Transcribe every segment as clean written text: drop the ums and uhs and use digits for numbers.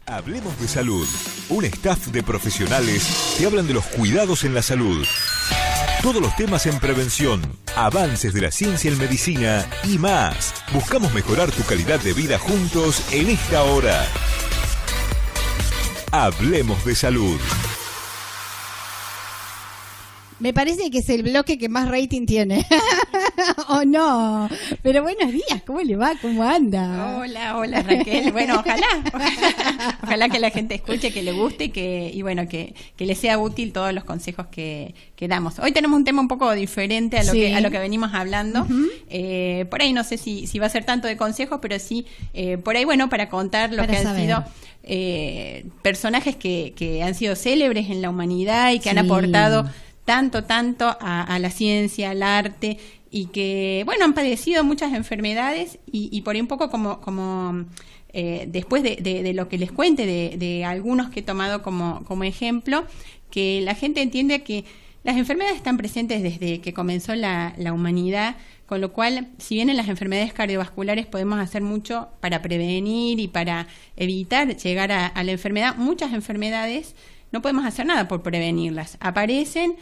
Hablemos de salud. Un staff de profesionales que hablan de los cuidados en la salud. Todos los temas en prevención, avances de la ciencia en medicina y más. Buscamos mejorar tu calidad de vida juntos en esta hora. Hablemos de salud. Me parece que es el bloque que más rating tiene. ¿O no? Pero buenos días, ¿cómo le va? ¿Cómo anda? Hola Raquel. Bueno, ojalá que la gente escuche, que le guste y bueno, que le sea útil todos los consejos que damos. Hoy tenemos un tema un poco diferente a lo que venimos hablando. Uh-huh. Por ahí no sé si va a ser tanto de consejos, pero sí, por ahí, bueno, para contar lo que han sido personajes que han sido célebres en la humanidad y que han aportado tanto a la ciencia, al arte, y que, bueno, han padecido muchas enfermedades y por ahí un poco como después de lo que les cuente, de algunos que he tomado como ejemplo, que la gente entiende que las enfermedades están presentes desde que comenzó la humanidad, con lo cual, si bien en las enfermedades cardiovasculares podemos hacer mucho para prevenir y para evitar llegar a la enfermedad, muchas enfermedades no podemos hacer nada por prevenirlas. Aparecen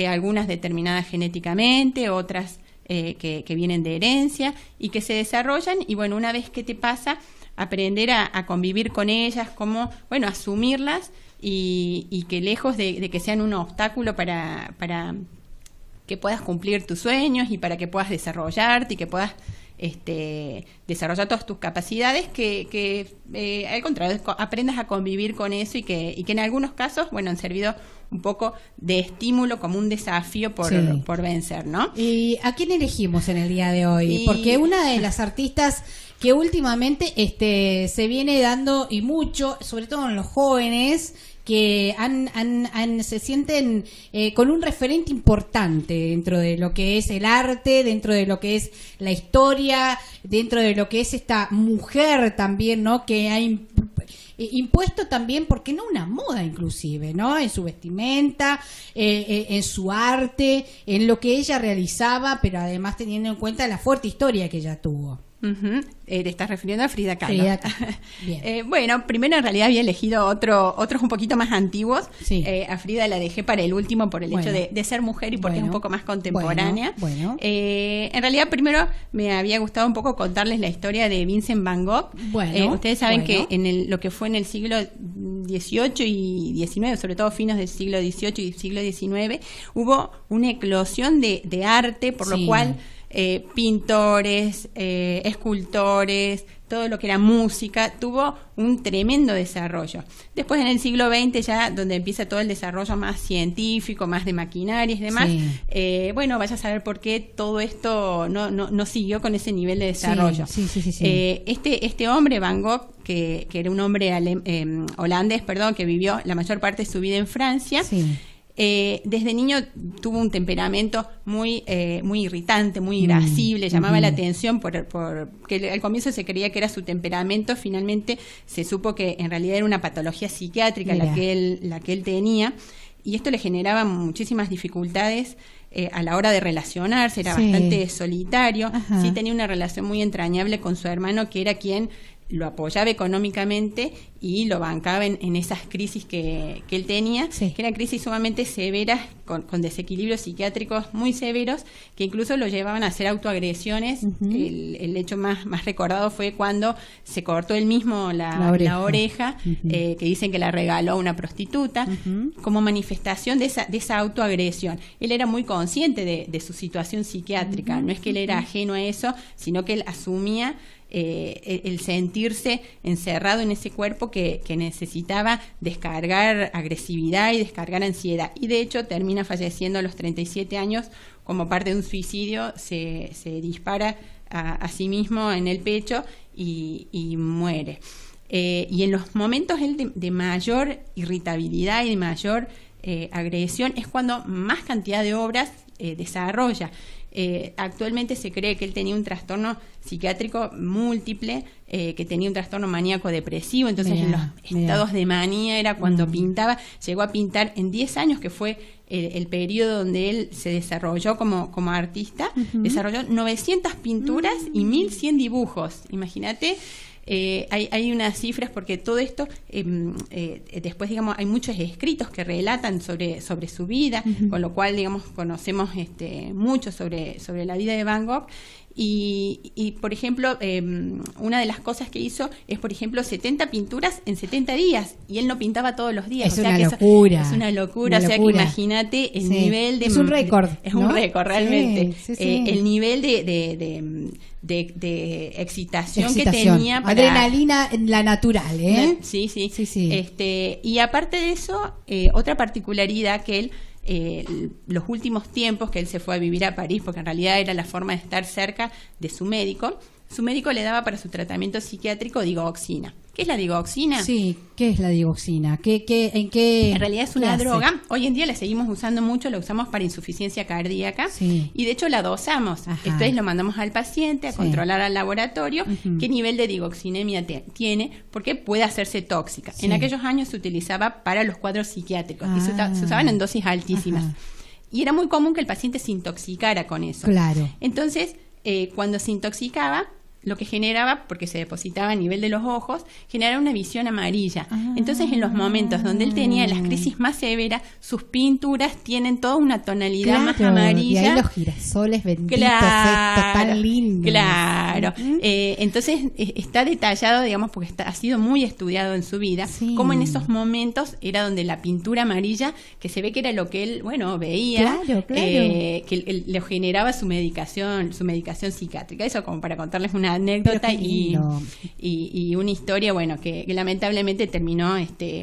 algunas determinadas genéticamente, otras que vienen de herencia y que se desarrollan, y bueno, una vez que te pasa, aprender a convivir con ellas, como, bueno, asumirlas y que lejos de que sean un obstáculo para que puedas cumplir tus sueños y para que puedas desarrollarte y que puedas desarrollar todas tus capacidades, que al contrario, aprendas a convivir con eso y que en algunos casos, bueno, han servido un poco de estímulo, como un desafío por vencer, ¿no? ¿Y a quién elegimos en el día de hoy? Porque una de las artistas que últimamente se viene dando, y mucho, sobre todo en los jóvenes, que se sienten con un referente importante dentro de lo que es el arte, dentro de lo que es la historia, dentro de lo que es esta mujer también, ¿no? Que ha impuesto también, porque no una moda inclusive, ¿no? En su vestimenta, en su arte, en lo que ella realizaba, pero además teniendo en cuenta la fuerte historia que ella tuvo. Uh-huh. Te estás refiriendo a Frida Kahlo. Bien. Bueno, primero en realidad había elegido otros un poquito más antiguos. Sí. A Frida la dejé para el último por el hecho de ser mujer y porque es un poco más contemporánea. Bueno. En realidad primero me había gustado un poco contarles la historia de Vincent Van Gogh. Ustedes saben que en lo que fue en el siglo XVIII y XIX, sobre todo finos del siglo XVIII y siglo XIX, hubo una eclosión de arte, por lo cual pintores, escultores, todo lo que era música, tuvo un tremendo desarrollo. Después en el siglo XX, ya donde empieza todo el desarrollo más científico, más de maquinarias y demás, bueno, vaya a saber por qué todo esto no siguió con ese nivel de desarrollo. Sí. Este hombre, Van Gogh, que era un hombre holandés, que vivió la mayor parte de su vida en Francia, desde niño tuvo un temperamento muy irritante, muy irascible, llamaba la atención porque al comienzo se creía que era su temperamento, finalmente se supo que en realidad era una patología psiquiátrica la que él tenía, y esto le generaba muchísimas dificultades a la hora de relacionarse, era bastante solitario. Ajá. Sí, tenía una relación muy entrañable con su hermano, que era quien lo apoyaba económicamente y lo bancaba en esas crisis que él tenía, que eran crisis sumamente severas, con desequilibrios psiquiátricos muy severos, que incluso lo llevaban a hacer autoagresiones. Uh-huh. El hecho más recordado fue cuando se cortó él mismo la oreja, uh-huh, que dicen que la regaló a una prostituta, uh-huh, como manifestación de esa autoagresión. Él era muy consciente de su situación psiquiátrica, uh-huh, no es que él era ajeno a eso, sino que él asumía el sentirse encerrado en ese cuerpo que necesitaba descargar agresividad y descargar ansiedad, y de hecho termina falleciendo a los 37 años como parte de un suicidio. Se dispara a sí mismo en el pecho y muere. Y en los momentos de mayor irritabilidad y de mayor agresión es cuando más cantidad de obras desarrolla. Actualmente se cree que él tenía un trastorno psiquiátrico múltiple, que tenía un trastorno maníaco depresivo, entonces en los estados de manía era cuando pintaba. Llegó a pintar en 10 años, que fue el periodo donde él se desarrolló como artista. Uh-huh. Desarrolló 900 pinturas y 1100 dibujos, imagínate. Hay unas cifras porque todo esto, después, digamos, hay muchos escritos que relatan sobre su vida, con lo cual, digamos, conocemos mucho sobre la vida de Van Gogh. Y por ejemplo, una de las cosas que hizo es, por ejemplo, 70 pinturas en 70 días, y él no pintaba todos los días. Es una locura. Es una locura, o sea que imagínate el nivel de... Es un récord. Es ¿no? un récord, realmente. Sí. El nivel de excitación que tenía. Adrenalina en la natural, ¿eh? Sí. Y aparte de eso, otra particularidad que él... los últimos tiempos que él se fue a vivir a París, porque en realidad era la forma de estar cerca de su médico le daba para su tratamiento psiquiátrico digoxina. ¿Qué es la digoxina? Sí, ¿qué es la digoxina? ¿En qué? En realidad es una droga. Hoy en día la seguimos usando mucho, la usamos para insuficiencia cardíaca, y de hecho la dosamos. Esto es, lo mandamos al paciente a controlar al laboratorio qué nivel de digoxinemia tiene, porque puede hacerse tóxica. En aquellos años se utilizaba para los cuadros psiquiátricos y se usaban en dosis altísimas. Y era muy común que el paciente se intoxicara con eso. Claro. Entonces, cuando se intoxicaba, lo que generaba, porque se depositaba a nivel de los ojos, generaba una visión amarilla. Entonces, en los momentos donde él tenía las crisis más severas, sus pinturas tienen toda una tonalidad más amarilla. Y ahí los girasoles benditos, estos tan lindos. Claro. Entonces, está detallado, digamos, porque ha sido muy estudiado en su vida, como en esos momentos era donde la pintura amarilla, que se ve que era lo que él, veía, que le generaba su medicación psiquiátrica. Eso como para contarles una anécdota y una historia, que lamentablemente terminó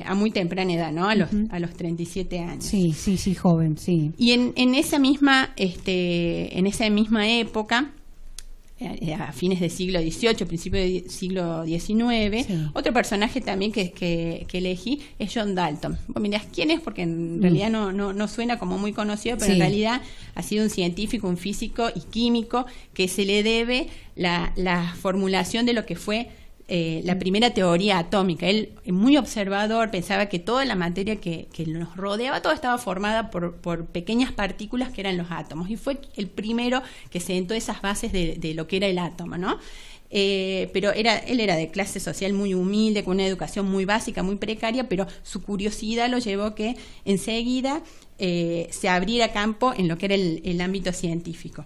a muy temprana edad, ¿no? A los 37 años. Sí, joven, sí. Y en esa misma época, a fines del siglo XVIII, principios del siglo XIX, otro personaje también que elegí es John Dalton. Vos mirás quién es, porque en realidad no suena como muy conocido, pero en realidad ha sido un científico, un físico y químico que se le debe la formulación de lo que fue la primera teoría atómica. Él, muy observador, pensaba que toda la materia que nos rodeaba, todo estaba formada por pequeñas partículas que eran los átomos, y fue el primero que sentó esas bases de lo que era el átomo, ¿no? Pero él era de clase social muy humilde, con una educación muy básica, muy precaria, pero su curiosidad lo llevó que enseguida se abriera campo en lo que era el ámbito científico.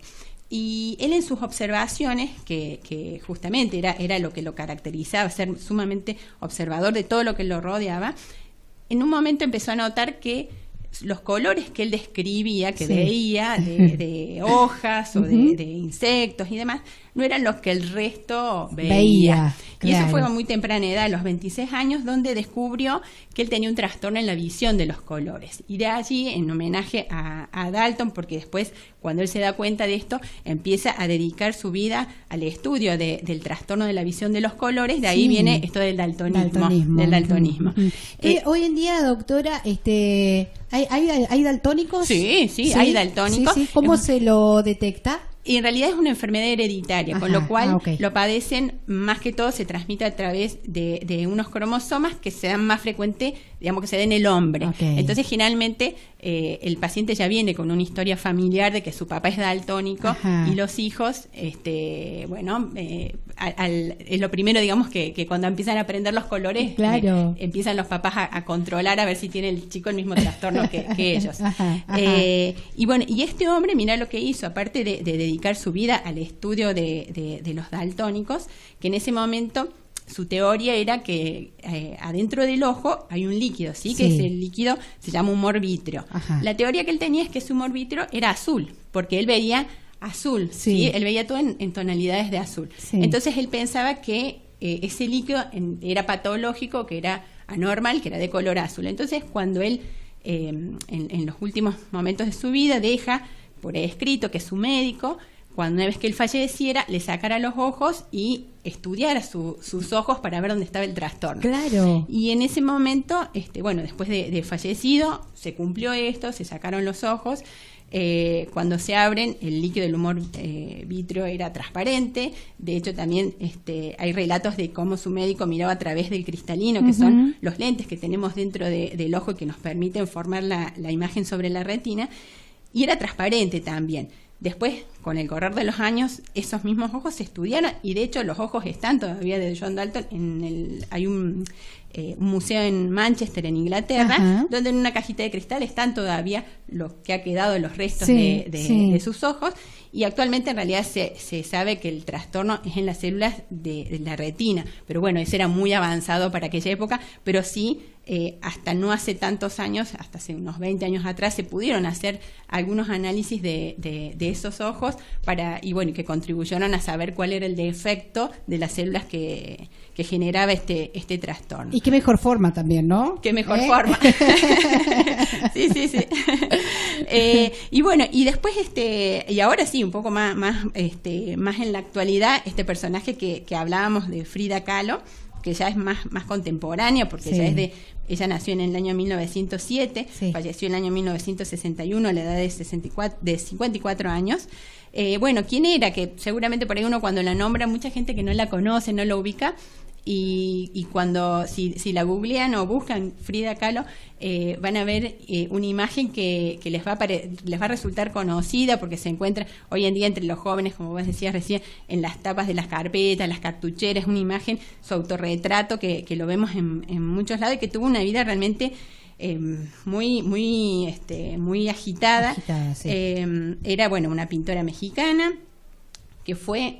Y él, en sus observaciones, que justamente era lo que lo caracterizaba, ser sumamente observador de todo lo que lo rodeaba, en un momento empezó a notar que los colores que él describía, que veía de hojas o de insectos y demás, no eran los que el resto veía. Y eso fue a muy temprana edad, a los 26 años, donde descubrió que él tenía un trastorno en la visión de los colores. Y de allí, en homenaje a Dalton, porque después, cuando él se da cuenta de esto, empieza a dedicar su vida al estudio del trastorno de la visión de los colores. De ahí viene esto del daltonismo. Hoy en día, doctora, ¿hay daltónicos? Sí, hay daltónicos. ¿Cómo se lo detecta? Y en realidad es una enfermedad hereditaria, con lo cual lo padecen, más que todo se transmite a través de unos cromosomas que se dan más frecuente, digamos, que se den en el hombre. Entonces, generalmente el paciente ya viene con una historia familiar de que su papá es daltónico, y los hijos, es lo primero, digamos, que cuando empiezan a aprender los colores, empiezan los papás a controlar a ver si tiene el chico el mismo trastorno que ellos. Y este hombre, mirá lo que hizo, aparte de dedicar su vida al estudio de los daltónicos, que en ese momento su teoría era que adentro del ojo hay un líquido, que es el líquido, se llama humor vítreo. La teoría que él tenía es que ese humor vítreo era azul, porque él veía azul, él veía todo en tonalidades de azul. Entonces él pensaba que ese líquido era patológico, que era anormal, que era de color azul. Entonces, cuando él en los últimos momentos de su vida deja por escrito que su médico, cuando una vez que él falleciera, le sacara los ojos y estudiara sus ojos para ver dónde estaba el trastorno. Y en ese momento, después de fallecido, se cumplió esto, se sacaron los ojos. Cuando se abren, el líquido del humor vítreo era transparente. De hecho, también hay relatos de cómo su médico miraba a través del cristalino, que son los lentes que tenemos dentro del ojo y que nos permiten formar la imagen sobre la retina, y era transparente también. después, con el correr de los años, esos mismos ojos se estudiaron, y de hecho los ojos están todavía de John Dalton hay un museo en Manchester, en Inglaterra, ajá, donde en una cajita de cristal están todavía lo que ha quedado, los restos de sus ojos, y actualmente en realidad se sabe que el trastorno es en las células de la retina, pero bueno, ese era muy avanzado para aquella época, pero sí, hasta no hace tantos años, hasta hace unos 20 años atrás, se pudieron hacer algunos análisis de esos ojos y bueno, que contribuyeron a saber cuál era el defecto de las células que generaba este trastorno. Y qué mejor forma también, ¿no? Qué mejor forma. Sí. Y bueno, y después y ahora sí, un poco más en la actualidad, este personaje que hablábamos de Frida Kahlo, que ya es más contemporánea, porque ella nació en el año 1907, falleció en el año 1961 a la edad de 54 años. Bueno, ¿quién era? Que seguramente por ahí uno cuando la nombra, mucha gente que no la conoce, no la ubica, y cuando si la googlean o buscan Frida Kahlo, van a ver una imagen que les va a resultar conocida, porque se encuentra hoy en día entre los jóvenes, como vos decías recién, en las tapas de las carpetas, las cartucheras, una imagen, su autorretrato que lo vemos en muchos lados, y que tuvo una vida realmente muy agitada. Sí. Era una pintora mexicana que fue,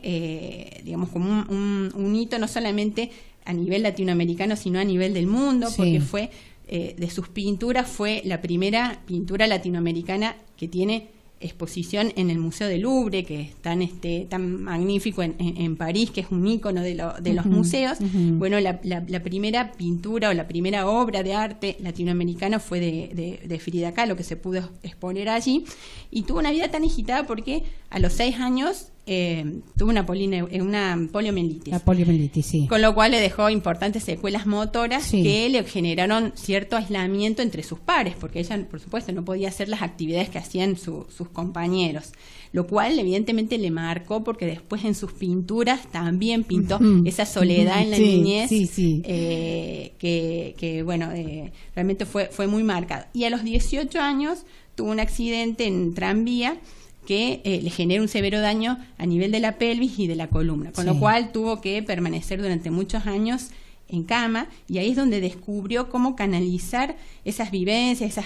digamos, como un hito no solamente a nivel latinoamericano, sino a nivel del mundo, porque fue, de sus pinturas, fue la primera pintura latinoamericana que tiene exposición en el Museo del Louvre, que es tan magnífico en París, que es un ícono de los museos. Bueno, la primera pintura o la primera obra de arte latinoamericana fue de Frida Kahlo, que se pudo exponer allí, y tuvo una vida tan agitada porque a los 6 años tuvo una poliomielitis. La poliomielitis, sí. Con lo cual le dejó importantes secuelas motoras que le generaron cierto aislamiento entre sus pares, porque ella, por supuesto, no podía hacer las actividades que hacían sus compañeros, lo cual evidentemente le marcó, porque después en sus pinturas también pintó esa soledad en la niñez, que bueno, realmente fue muy marcado. Y a los 18 años tuvo un accidente en tranvía que le genera un severo daño a nivel de la pelvis y de la columna, con lo cual tuvo que permanecer durante muchos años en cama, y ahí es donde descubrió cómo canalizar esas vivencias,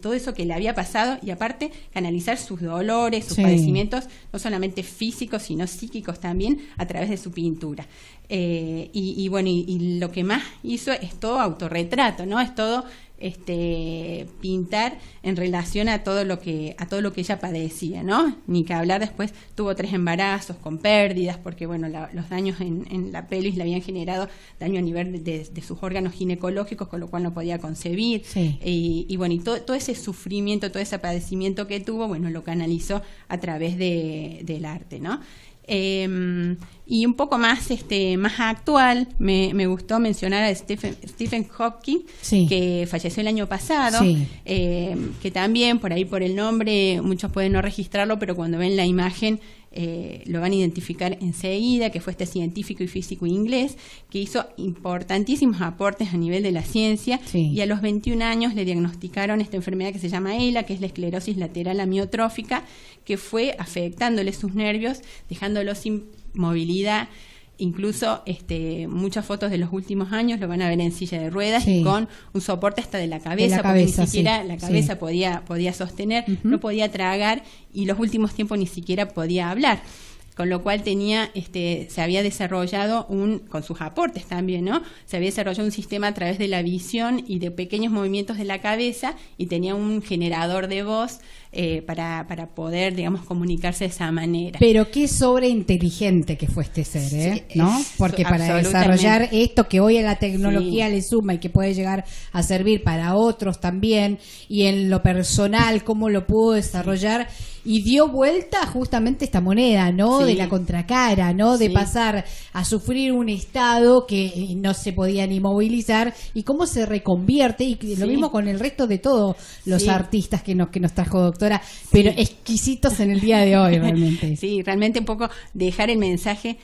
todo eso que le había pasado, y aparte canalizar sus dolores, sus padecimientos, no solamente físicos sino psíquicos también, a través de su pintura. Y bueno, y lo que más hizo es todo autorretrato, ¿no? Es todo pintar en relación a todo lo que ella padecía, ¿no? Ni que hablar, después tuvo 3 embarazos con pérdidas, porque bueno, los daños en la pelvis le habían generado daño a nivel de sus órganos ginecológicos, con lo cual no podía concebir, y bueno, y todo ese sufrimiento, todo ese padecimiento que tuvo, bueno, lo canalizó a través del arte, ¿no? Y un poco más actual, me gustó mencionar a Stephen Hawking, que falleció el año pasado, que también por ahí, por el nombre, muchos pueden no registrarlo, pero cuando ven la imagen lo van a identificar enseguida, que fue este científico y físico inglés que hizo importantísimos aportes a nivel de la ciencia, y a los 21 años le diagnosticaron esta enfermedad que se llama ELA, que es la esclerosis lateral amiotrófica, que fue afectándole sus nervios, dejándolo sin movilidad. Incluso muchas fotos de los últimos años lo van a ver en silla de ruedas, y con un soporte hasta de la cabeza, porque ni siquiera la cabeza podía sostener, no podía tragar, y los últimos tiempos ni siquiera podía hablar. Con lo cual se había desarrollado con sus aportes también, ¿no? Se había desarrollado un sistema a través de la visión y de pequeños movimientos de la cabeza, y tenía un generador de voz para poder, digamos, comunicarse de esa manera. Pero qué sobreinteligente que fue este ser, ¿no? Porque para desarrollar esto que hoy a la tecnología le suma y que puede llegar a servir para otros también, y en lo personal, cómo lo pudo desarrollar, y dio vuelta justamente esta moneda, ¿no? De la contracara, ¿no? De pasar a sufrir un estado que no se podía ni movilizar, y cómo se reconvierte, y lo mismo con el resto de todos los artistas que nos trajo doctora, pero exquisitos en el día de hoy realmente. Sí, realmente un poco dejar el mensaje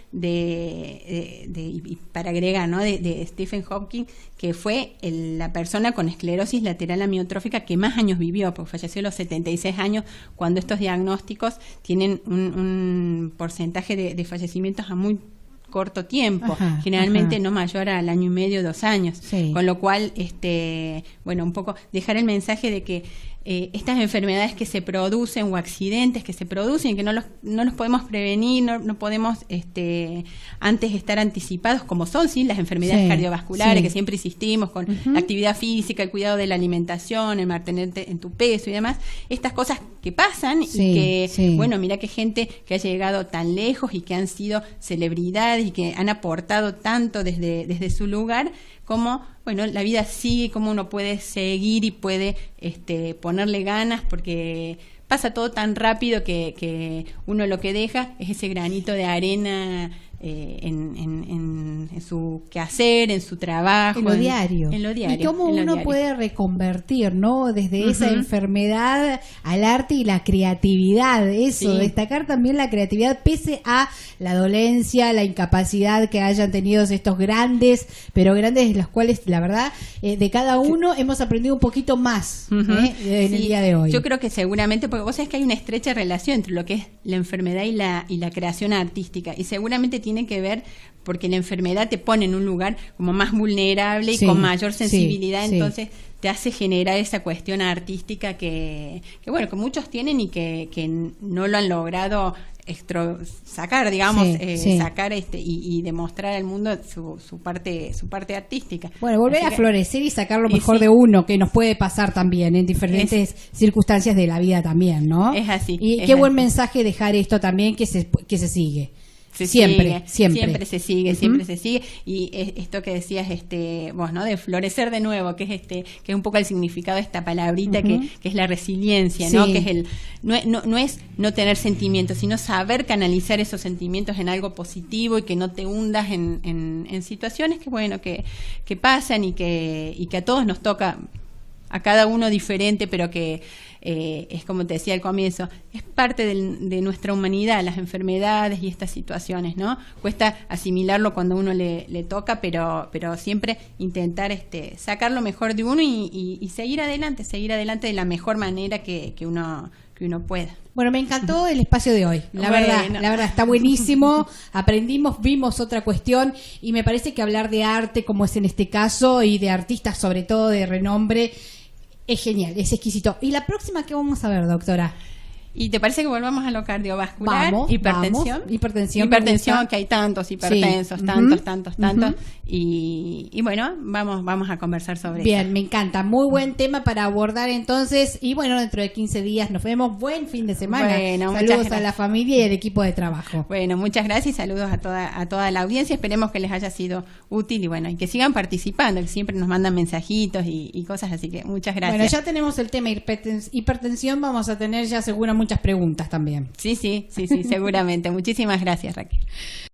para agregar, ¿no? De Stephen Hawking, que fue la persona con esclerosis lateral amiotrófica que más años vivió, porque falleció a los 76 años cuando estos diagnósticos tienen un porcentaje de fallecimientos a muy corto tiempo, Ajá, generalmente ajá. no mayor al año y medio, 2 años, Sí. con lo cual, bueno, un poco dejar el mensaje de que estas enfermedades que se producen o accidentes que se producen y que no los podemos prevenir, no podemos antes estar anticipados, como son sí las enfermedades Sí, cardiovasculares, sí. que siempre insistimos con la actividad física, el cuidado de la alimentación, el mantenerte en tu peso y demás, estas cosas que pasan Sí, y que, sí. bueno, mira que gente que ha llegado tan lejos y que han sido celebridades y que han aportado tanto desde su lugar, como, bueno, la vida sigue, como uno puede seguir y puede ponerle ganas, porque pasa todo tan rápido que uno lo que deja es ese granito de arena en su quehacer, en su trabajo. En lo diario. En lo diario. Y cómo en lo uno diario. puede reconvertir, ¿no? Desde esa Ujú. enfermedad al arte y la creatividad. Eso, Sí. destacar también la creatividad pese a la dolencia, la incapacidad que hayan tenido estos grandes, pero grandes de los cuales, la verdad, de cada uno hemos aprendido un poquito más Ujú. en el Sí, día de hoy. Yo creo que seguramente, porque vos sabés que hay una estrecha relación entre lo que es la enfermedad y la creación artística, y seguramente tiene que ver porque la enfermedad te pone en un lugar como más vulnerable y Sí, con mayor sí, sensibilidad, sí. entonces te hace generar esa cuestión artística que bueno, que muchos tienen y que no lo han logrado sacar, digamos, Sí, sí. sacar y demostrar al mundo su parte artística. Bueno, volver Así a que- florecer y sacar lo y mejor sí. de uno, que nos puede pasar también en diferentes circunstancias de la vida también, ¿no? Es así, Y es qué buen así. mensaje dejar esto también que se sigue. Se Siempre. siempre se sigue, Ujú. siempre se sigue. Y esto que decías, vos, ¿no? De florecer de nuevo, que es un poco el significado de esta palabrita, Ujú. que es la resiliencia, ¿no? Sí. Que es no es no tener sentimientos, sino saber canalizar esos sentimientos en algo positivo y que no te hundas en situaciones que, bueno, que pasan y que a todos nos toca, a cada uno diferente, pero que es como te decía al comienzo, es parte de nuestra humanidad, las enfermedades y estas situaciones, ¿no? Cuesta asimilarlo cuando a uno le toca, pero siempre intentar sacar lo mejor de uno y seguir adelante de la mejor manera que uno pueda. Bueno, me encantó el espacio de hoy, la verdad está buenísimo, aprendimos, vimos otra cuestión y me parece que hablar de arte, como es en este caso, y de artistas sobre todo de renombre, es genial, es exquisito. ¿Y la próxima qué vamos a ver, doctora? ¿Y te parece que volvamos a lo cardiovascular? Vamos, hipertensión. vamos. Hipertensión, me gusta. Que hay tantos hipertensos, Sí. tantos. Ujú. Y bueno, vamos a conversar sobre Bien, eso. me encanta, muy buen tema para abordar entonces. Y bueno, dentro de 15 días nos vemos. Buen fin de semana. Bueno, muchas Saludos a gracias. la familia y al equipo de trabajo. Bueno, muchas gracias y saludos a toda la audiencia. Esperemos que les haya sido útil y bueno, y que sigan participando, que siempre nos mandan mensajitos y cosas, así que muchas gracias. Bueno, ya tenemos el tema hipertensión, vamos a tener ya seguro muchas preguntas también. Sí, seguramente. Muchísimas gracias, Raquel.